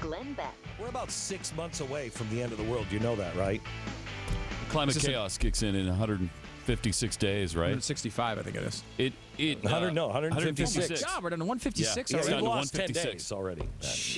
Glenn Beck. We're about 6 months away from the end of the world. You know that, right? Climate chaos kicks in 156 days, right? 165, I think it is. 156. God, we're down to 156 Yeah, already. we've lost 10 days already.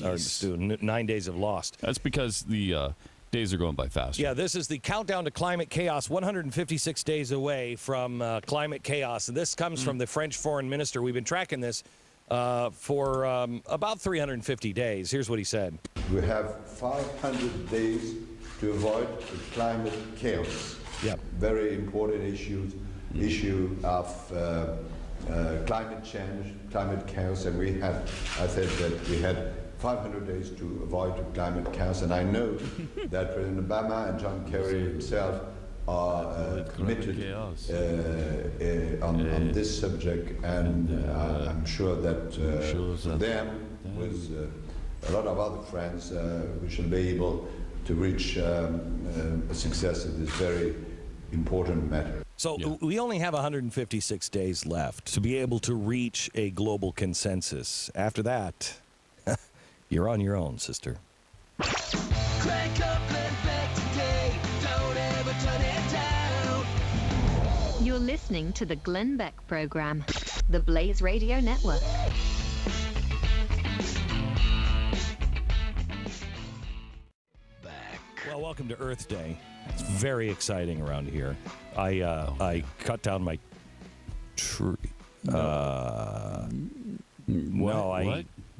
Or, Stu, 9 days have lost. That's because the days are going by faster. Yeah, this is the countdown to climate chaos, 156 days away from climate chaos. And this comes from the French foreign minister. We've been tracking this for about 350 days. Here's what he said. We have 500 days to avoid the climate chaos. Yep. Very important issue of climate change, climate chaos, and I said that we had 500 days to avoid the climate chaos, and I know that President Obama and John Kerry himself are committed on this subject, and I'm sure that them, with a lot of other friends, we shall be able to reach a success in this very important matter. So we only have 156 days left to be able to reach a global consensus. After that, you're on your own, sister. Crank up Glenn Beck today. Don't ever turn it down. You're listening to the Glenn Beck Program, the Blaze Radio Network. Well, welcome to Earth Day. It's very exciting around here. I cut down my tree. What?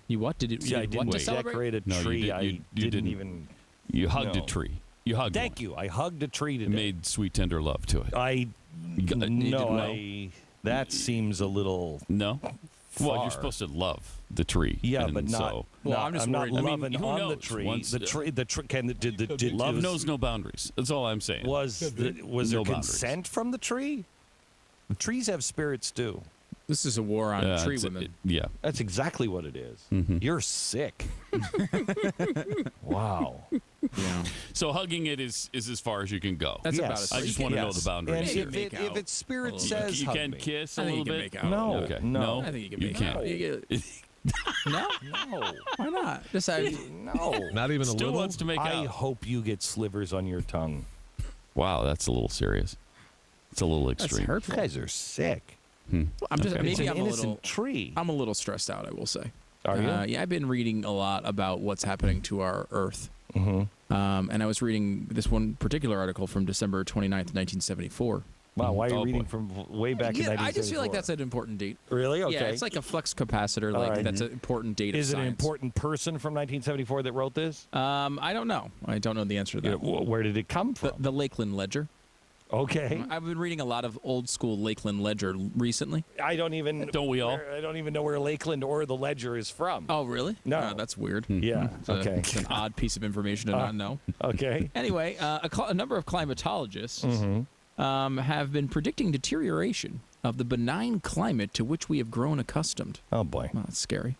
You what? Did it? I didn't decorate a tree. You didn't even. You hugged a tree. You hugged Thank one. you. I hugged a tree today. Made sweet, tender love to it. That seems a little. No? Far. Well, you're supposed to love the tree. Yeah, and but not. So, Well, I'm just not worried. loving who on knows? the tree. Once- The tree. Did love knows no boundaries. That's all I'm saying. Was there No boundaries. consent from the tree? The trees have spirits too. This is a war on tree women. Yeah. That's exactly what it is. Mm-hmm. You're sick. Wow. Yeah. So hugging it is as far as you can go. That's about Yes. as I just want to know the And boundaries. You can if make out its spirit a little says You hug can me. kiss I a think little you can bit. make out. No. Okay. No. I think you can You make can't. out. No? No. Why not? Just No. Not even a Stu little? wants to make I out. hope you get slivers on your tongue. Wow, that's a little serious. It's a little That's extreme. You hurtful. guys are sick. I'm just Okay. It's maybe an I'm a innocent little. tree. I'm a little stressed out. I will say. Are you? Yeah, I've been reading a lot about what's happening to our Earth. Mm-hmm. And I was reading this one particular article from December 29th, 1974. Wow, why are you Oh, reading boy. from way back in 1974? I just feel like that's an important date. Really? Okay. Yeah, it's like a flux capacitor. All Like right. that's an important date. Is of it an science. important person from 1974 that wrote this? I don't know. I don't know the answer to that. Where did it come from? The Lakeland Ledger. Okay. I've been reading a lot of old school Lakeland Ledger recently. I don't even. Don't we all? I don't even know where Lakeland or the Ledger is from. Oh, really? No. That's weird. Yeah. It's it's an odd piece of information to not know. Okay. Anyway, a number of climatologists have been predicting deterioration of the benign climate to which we have grown accustomed. Oh boy. Well, that's scary.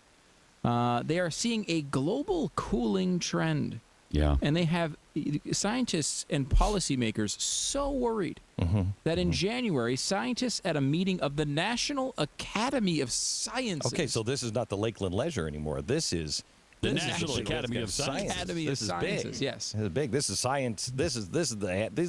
They are seeing a global cooling trend. Yeah. And they have scientists and policymakers so worried that in January, scientists at a meeting of the National Academy of Sciences. Okay, so this is not the Lakeland Leisure anymore. This is The National Academy of Sciences. Academy of This is Sciences, big. yes. This is big. This is science. These are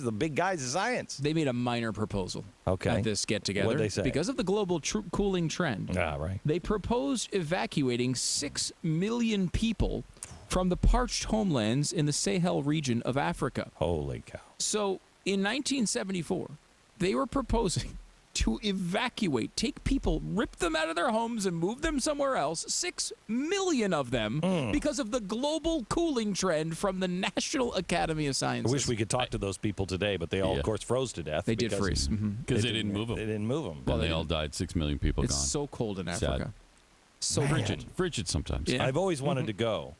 the big guys of science. They made a minor proposal Okay. at this get-together. What'd they say? Because of the global cooling trend, Ah, right. they proposed evacuating 6 million people from the parched homelands in the Sahel region of Africa. Holy cow. So in 1974, they were proposing to evacuate, take people, rip them out of their homes and move them somewhere else, 6 million of them, because of the global cooling trend from the National Academy of I Sciences. wish we could talk to those people today, but they all, Yeah. of course, froze to death. They did because freeze. Because they didn't move them. They didn't move them. Well, they all died. 6 million people It's gone. so cold in Sad. Africa. So Frigid sometimes. Yeah. I've always wanted to go.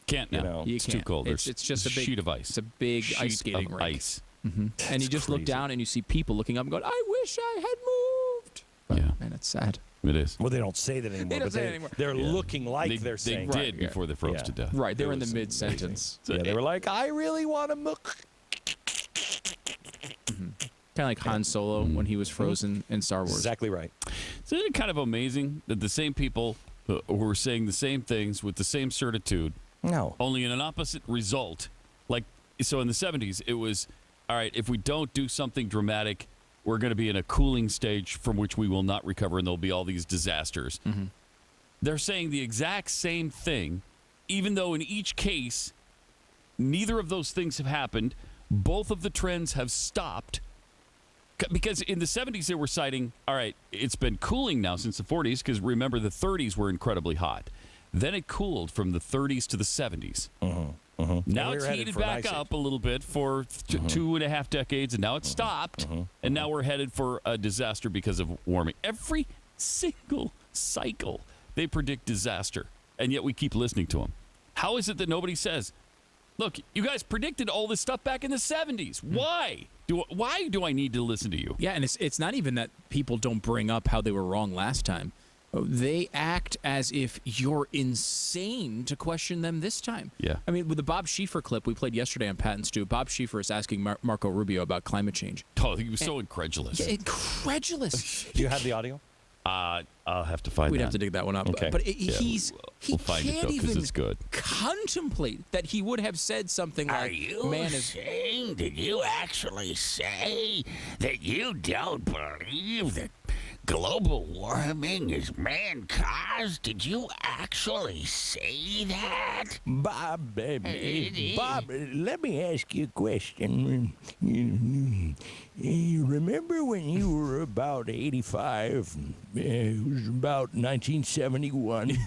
Can't now. You know, You it's too can't. cold. It's There's just a big sheet of ice. It's a big Sheet ice skating of rink. ice. And you just look crazy. down and you see people looking up and going, I wish I had moved. But, Yeah. man, it's sad. It is. Well, they don't say that anymore. They don't but say it anymore. They're Yeah. looking like they they're saying. did Right, yeah. before they froze Yeah. to death. Right, they It were in the was mid-sentence. Yeah, they were like, I really want to move. Kind of like Han Solo when he was frozen in Star Wars. Exactly right. Isn't it kind of amazing that the same people who were saying the same things with the same certitude No. Only in an opposite result. Like, so in the 70s, it was, all right, if we don't do something dramatic, we're going to be in a cooling stage from which we will not recover, and there'll be all these disasters. Mm-hmm. They're saying the exact same thing, even though in each case, neither of those things have happened. Both of the trends have stopped. Because in the 70s, they were citing, all right, it's been cooling now since the 40s, because remember, the 30s were incredibly hot. Then it cooled from the 30s to the 70s. Now it's heated back up a little bit for 2.5 decades, and now it's stopped. And now we're headed for a disaster because of warming. Every single cycle, they predict disaster, and yet we keep listening to them. How is it that nobody says, look, you guys predicted all this stuff back in the 70s. Why? Why do I need to listen to you? Yeah, and it's not even that people don't bring up how they were wrong last time. They act as if you're insane to question them this time. Yeah. I mean, with the Bob Schieffer clip we played yesterday on Pat and Stu, Bob Schieffer is asking Marco Rubio about climate change. Oh, he was so incredulous. Yeah, incredulous. Do you have the audio? I'll have to find We'd that. have to dig that one up. Okay. But we'll find it, can't though, 'cause even it's good. contemplate that he would have said something Are like, you man is saying, did you actually say that you don't believe that global warming is man-caused? Did you actually say that? Bob, let me ask you a question. You remember when you were about 85? It was about 1971.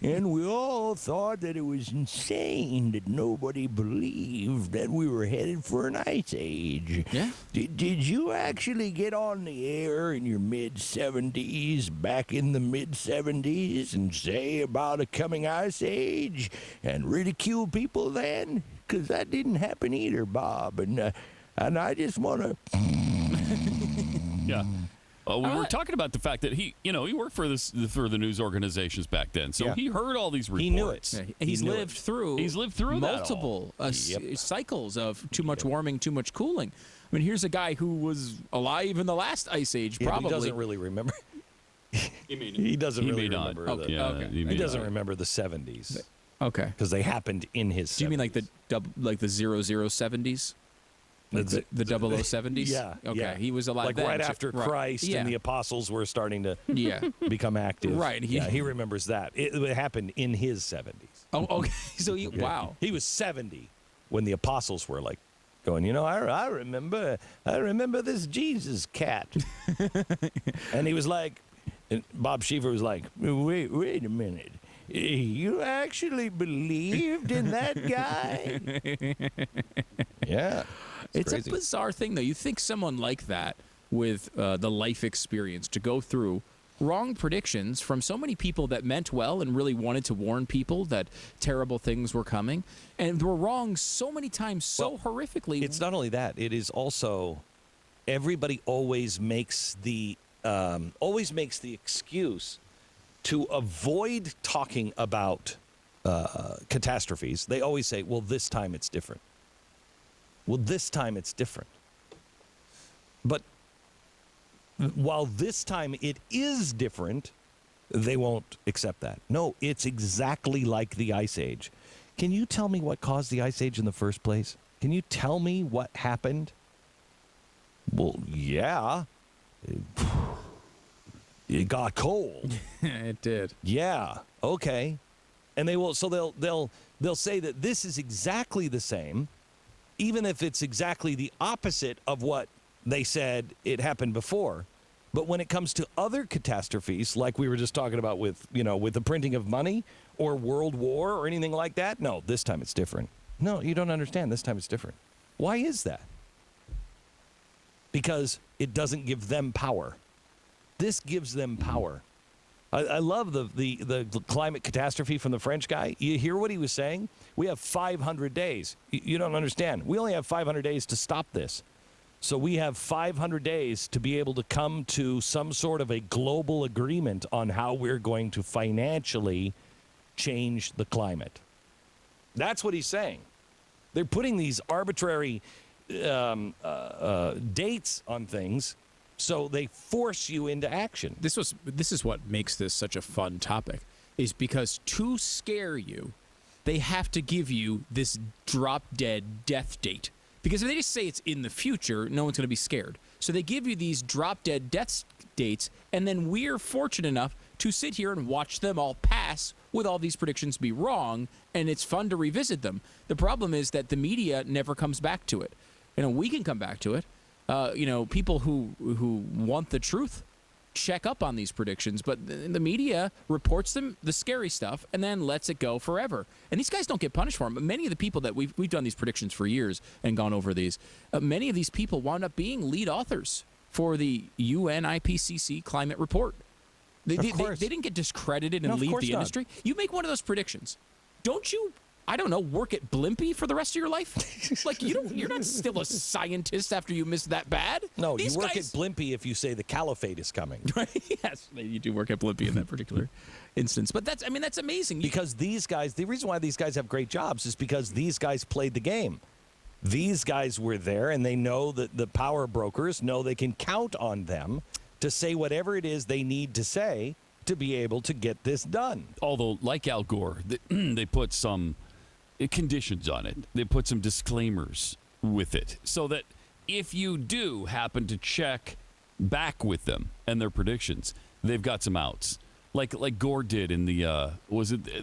And we all thought that it was insane that nobody believed that we were headed for an ice age. Yeah. Did you actually get on the air in your mid-70s, back in the mid-70s, and say about a coming ice age and ridicule people then? Because that didn't happen either, Bob. And I just want to... Yeah. We were talking about the fact that he worked for the news organizations back then, so Yeah. he heard all these reports. He knew it. Yeah, he's lived through multiple cycles of too much warming, too much cooling. I mean, here's a guy who was alive in the last ice age, Yeah, but probably. he doesn't really remember. He doesn't He really may not. remember. Okay. Okay. He doesn't remember the 70s Okay. because they happened in his 70s. Do you mean like the 0070s? The 0070s? Yeah. Okay. Yeah. He was alive like then. right after Christ Yeah. and the apostles were starting to Yeah. become active. Right. He remembers that. It happened in his 70s. Oh, okay. So wow. He was 70 when the apostles were like going, I remember this Jesus cat. And he was like, and Bob Schieffer was like, wait a minute. You actually believed in that guy? Yeah. It's crazy. a bizarre thing, though. You think someone like that with the life experience to go through wrong predictions from so many people that meant well and really wanted to warn people that terrible things were coming, and were wrong so many times, so horrifically. It's not only that. It is also everybody always makes the excuse to avoid talking about catastrophes. They always say, well, this time it's different. Well, this time it's different. But while this time it is different, they won't accept that. No, it's exactly like the Ice Age. Can you tell me what caused the Ice Age in the first place? Can you tell me what happened? Well, yeah. It got cold. It did. Yeah. Okay. And they'll say that this is exactly the same, even if it's exactly the opposite of what they said it happened before. But when it comes to other catastrophes, like we were just talking about with the printing of money or World War or anything like that, no, this time it's different. No, you don't understand. This time it's different. Why is that? Because it doesn't give them power. This gives them power. I love the climate catastrophe from the French guy. You hear what he was saying? We have 500 days. You don't understand. We only have 500 days to stop this. So we have 500 days to be able to come to some sort of a global agreement on how we're going to financially change the climate. That's what he's saying. They're putting these arbitrary dates on things, so they force you into action. This is what makes this such a fun topic, is because to scare you, they have to give you this drop-dead death date. Because if they just say it's in the future, no one's going to be scared. So they give you these drop-dead death dates, and then we're fortunate enough to sit here and watch them all pass with all these predictions be wrong, and it's fun to revisit them. The problem is that the media never comes back to it. We can come back to it. People who want the truth check up on these predictions, but the media reports them, the scary stuff, and then lets it go forever. And these guys don't get punished for them. But many of the people that we've done these predictions for years and gone over these, many of these people wound up being lead authors for the UN IPCC climate report. They didn't get discredited and leave the industry. You make one of those predictions. Don't you, I don't know, work at Blimpie for the rest of your life? Like, you're not still a scientist after you miss that bad. No, you work at Blimpie if you say the caliphate is coming. Right? Yes, you do work at Blimpie in that particular instance. But that's amazing. Because these guys, the reason why these guys have great jobs is because these guys played the game. These guys were there, and they know that the power brokers know they can count on them to say whatever it is they need to say to be able to get this done. Although, like Al Gore, they put some conditions on it. They put some disclaimers with it so that if you do happen to check back with them and their predictions, they've got some outs. Like Gore did in the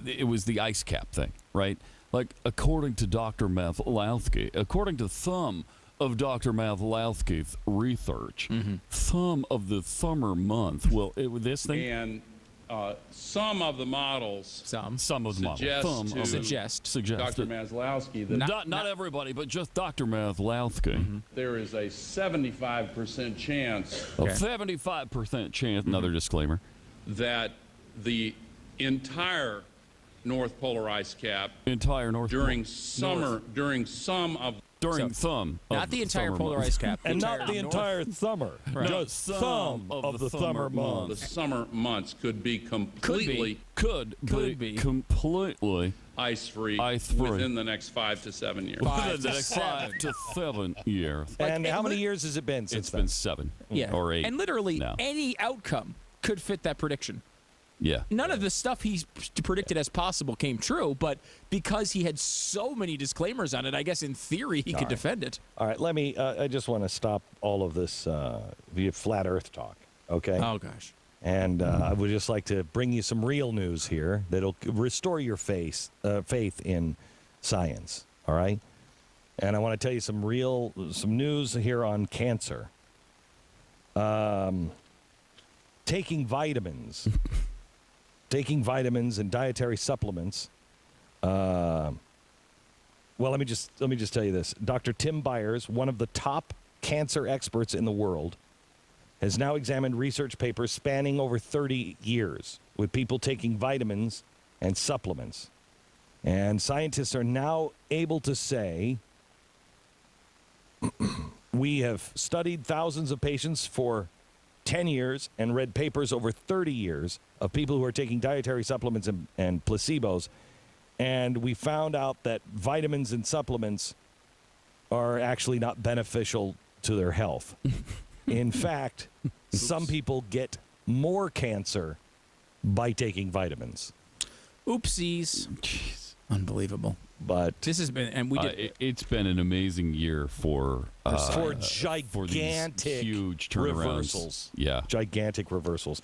it was the ice cap thing, right? Like, according to Dr. Mathlalowski, according to some of Dr. Mathlalowski's research, some of the summer month this thing. And some of the models some of the models suggest Dr. Maslowski that not everybody, but just Dr. Maslowski. There is a 75% chance. A 75% chance. Another disclaimer that the entire North Polar ice cap during some of not the entire polar ice cap, and not the entire summer, just some of the summer months. The summer months could be completely completely ice-free within the next 5 to 7 years. Within the next 5 to 7 years. And how many years has it been since It's been 7 or 8. And literally any outcome could fit that prediction. Yeah. None of the stuff he predicted as possible came true, but because he had so many disclaimers on it, I guess in theory he could defend it. All right, let me, I just want to stop all of this via flat earth talk, okay? Oh, gosh. And I would just like to bring you some real news here that'll restore your faith in science, all right? And I want to tell you some news here on cancer. Taking vitamins and dietary supplements. Well, let me just tell you this. Dr. Tim Byers, one of the top cancer experts in the world, has now examined research papers spanning over 30 years with people taking vitamins and supplements. And scientists are now able to say, we have studied thousands of patients for 10 years and read papers over 30 years of people who are taking dietary supplements and placebos. And we found out that vitamins and supplements are actually not beneficial to their health. In fact, some people get more cancer by taking vitamins. Oopsies. Jeez. Unbelievable. But this has been, and we did. It's been an amazing year for gigantic huge turnarounds. reversals. Yeah, gigantic reversals.